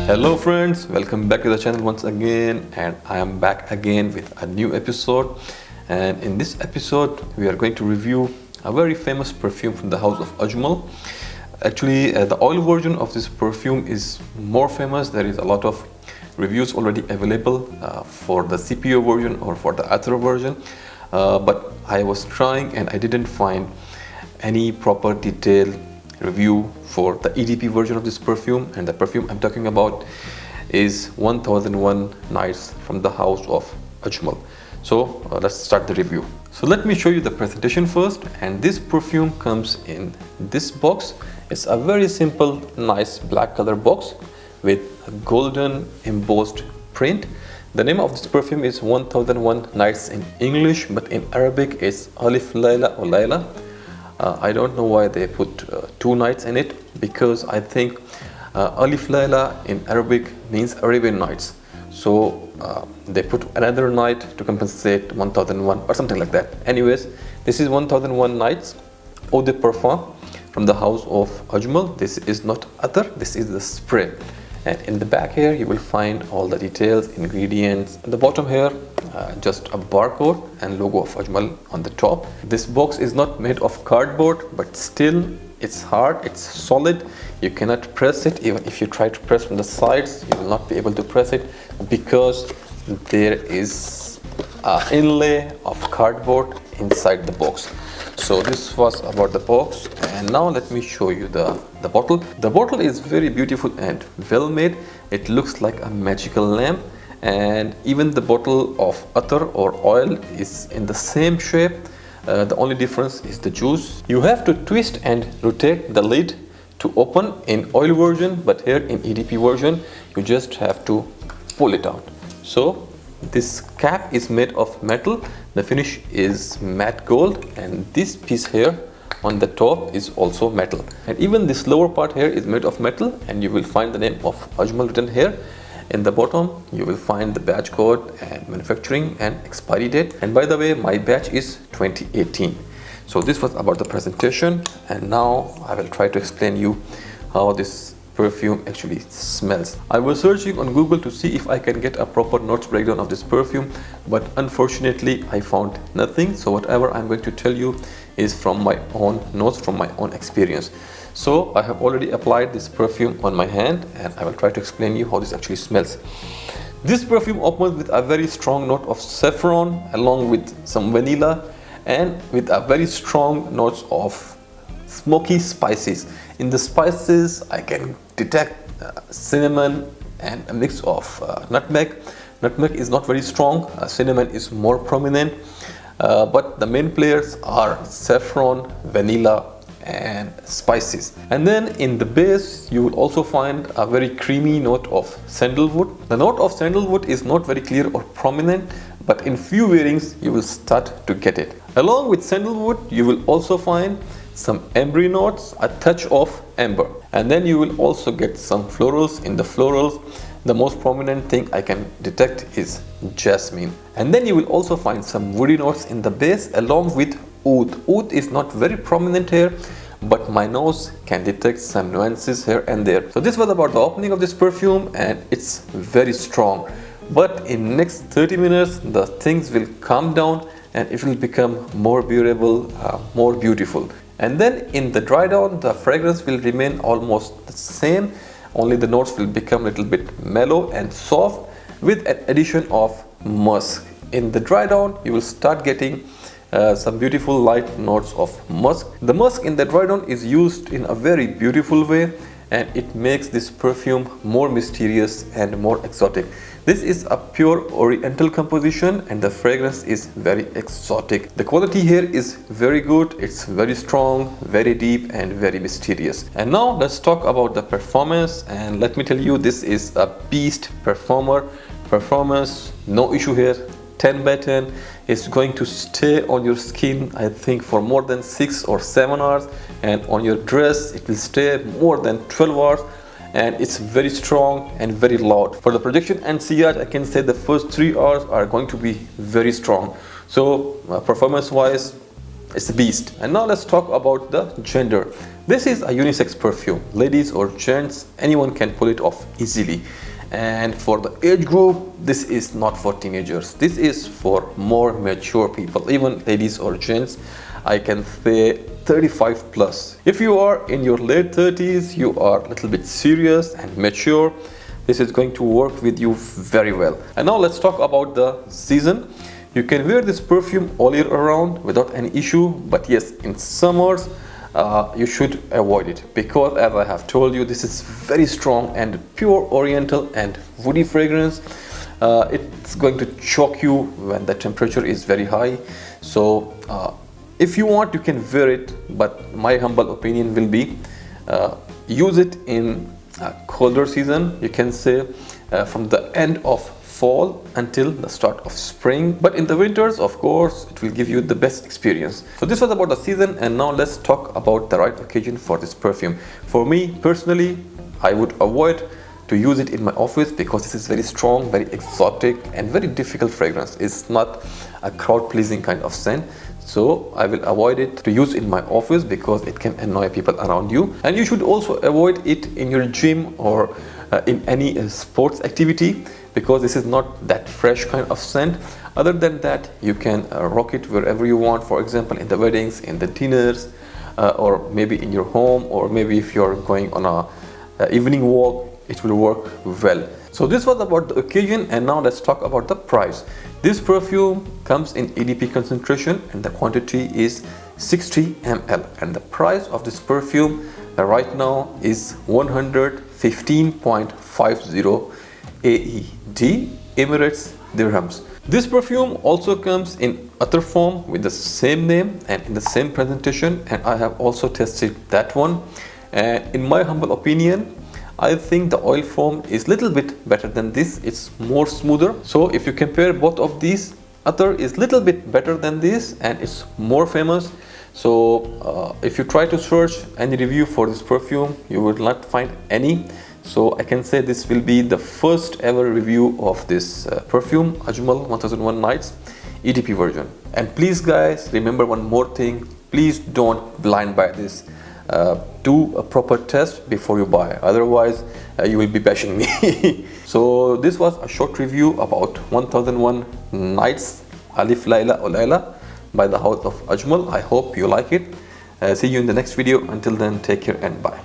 Hello friends, welcome back to the channel once again, and I am back again with a new episode. And in this episode we are going to review a very famous perfume from the house of Ajmal. Actually, the oil version of this perfume is more famous. There is a lot of reviews already available for the CPO version or for the Attar version, but I was trying and I didn't find any proper detailed review for the EDP version of this perfume. And the perfume I'm talking about is 1001 Nights from the house of Ajmal. So let's start the review. So let me show you the presentation first. And this perfume comes in this box. It's a very simple, nice black color box with a golden embossed print. The name of this perfume is 1001 Nights in English, but in Arabic it's Alif Layla or Layla. I don't know why they put two nights in it, because I think Alif Layla in Arabic means Arabian Nights. So they put another night to compensate 1001 or something like that. Anyways, this is 1001 Nights Eau de Parfum from the house of Ajmal. This is not Attar, this is the spray. And in the back here you will find all the details, ingredients. At the bottom here just a barcode and logo of Ajmal on the top. This box is not made of cardboard, but still it's hard, it's solid. You cannot press it. Even if you try to press from the sides, you will not be able to press it, because there is an inlay of cardboard inside the box. So this was about the box, and now let me show you the bottle. The bottle is very beautiful and well made. It looks like a magical lamp, and even the bottle of attar or oil is in the same shape. The only difference is the juice. You have to twist and rotate the lid to open in oil version, but here in EDP version you just have to pull it out. So this cap is made of metal. The finish is matte gold, and this piece here on the top is also metal, and even this lower part here is made of metal. And you will find the name of Ajmal written here. In the bottom you will find the batch code and manufacturing and expiry date. And by the way, my batch is 2018. So this was about the presentation, and now I will try to explain you how this perfume actually smells. I was searching on Google to see if I can get a proper notes breakdown of this perfume, but unfortunately I found nothing. So whatever I'm going to tell you is from my own notes, from my own experience. So I have already applied this perfume on my hand, and I will try to explain you how this actually smells. This perfume opens with a very strong note of saffron, along with some vanilla, and with a very strong notes of smoky spices. In the spices I can detect cinnamon and a mix of nutmeg. Nutmeg is not very strong, cinnamon is more prominent, but the main players are saffron, vanilla and spices. And then in the base you will also find a very creamy note of sandalwood. The note of sandalwood is not very clear or prominent, but in few wearings you will start to get it. Along with sandalwood you will also find some ambery notes, a touch of amber, and then you will also get some florals. In the florals, the most prominent thing I can detect is jasmine. And then you will also find some woody notes in the base, along with oud. Oud is not very prominent here, but my nose can detect some nuances here and there. So this was about the opening of this perfume, and it's very strong. But in next 30 minutes the things will calm down and it will become more bearable, more beautiful. And then in the dry down, the fragrance will remain almost the same, only the notes will become a little bit mellow and soft, with an addition of musk. In the dry down you will start getting some beautiful light notes of musk. The musk in the dry down is used in a very beautiful way, and it makes this perfume more mysterious and more exotic. This is a pure oriental composition, and the fragrance is very exotic. The quality here is very good. It's very strong, very deep and very mysterious. And now let's talk about the performance, and let me tell you, this is a beast performance, no issue here. 10 by 10. It's going to stay on your skin, I think, for more than 6 or 7 hours, and on your dress it will stay more than 12 hours. And it's very strong and very loud. For the projection and sillage, I can say the first 3 hours are going to be very strong. So performance wise, it's a beast. And now let's talk about the gender. This is a unisex perfume. Ladies or gents, anyone can pull it off easily. And for the age group, this is not for teenagers. This is for more mature people, even ladies or gents. I can say 35 plus. If you are in your late 30s, you are a little bit serious and mature, this is going to work with you very well. And now let's talk about the season. You can wear this perfume all year around without any issue, but yes, in summers, you should avoid it, because as I have told you, this is very strong and pure oriental and woody fragrance. It's going to choke you when the temperature is very high. So if you want, you can wear it, but my humble opinion will be use it in colder season. You can say from the end of fall until the start of spring, but in the winters, of course, it will give you the best experience. So this was about the season, and now let's talk about the right occasion for this perfume. For me personally, I would avoid to use it in my office because this is very strong, very exotic and very difficult fragrance. It's not a crowd pleasing kind of scent, so I will avoid it to use in my office because it can annoy people around you. And you should also avoid it in your gym or in any sports activity, because this is not that fresh kind of scent. Other than that, you can rock it wherever you want, for example in the weddings, in the dinners, or maybe in your home, or maybe if you're going on a evening walk, it will work well. So this was about the occasion, and now let's talk about the price. This perfume comes in EDP concentration and the quantity is 60 ml, and the price of this perfume right now is 115.50 AED, Emirates dirhams. This perfume also comes in other form with the same name and in the same presentation, and I have also tested that one, and in my humble opinion, I think the oil form is little bit better than this. It's more smoother. So if you compare both of these, other is little bit better than this and it's more famous. So if you try to search any review for this perfume, you will not find any. So I can say this will be the first ever review of this perfume, Ajmal 1001 Nights EDP version. And please guys, remember one more thing, please don't blind buy this. Do a proper test before you buy, otherwise you will be bashing me. So this was a short review about 1001 Nights Alif Laila O Laila by the House of Ajmal. I hope you like it. See you in the next video. Until then, take care and bye.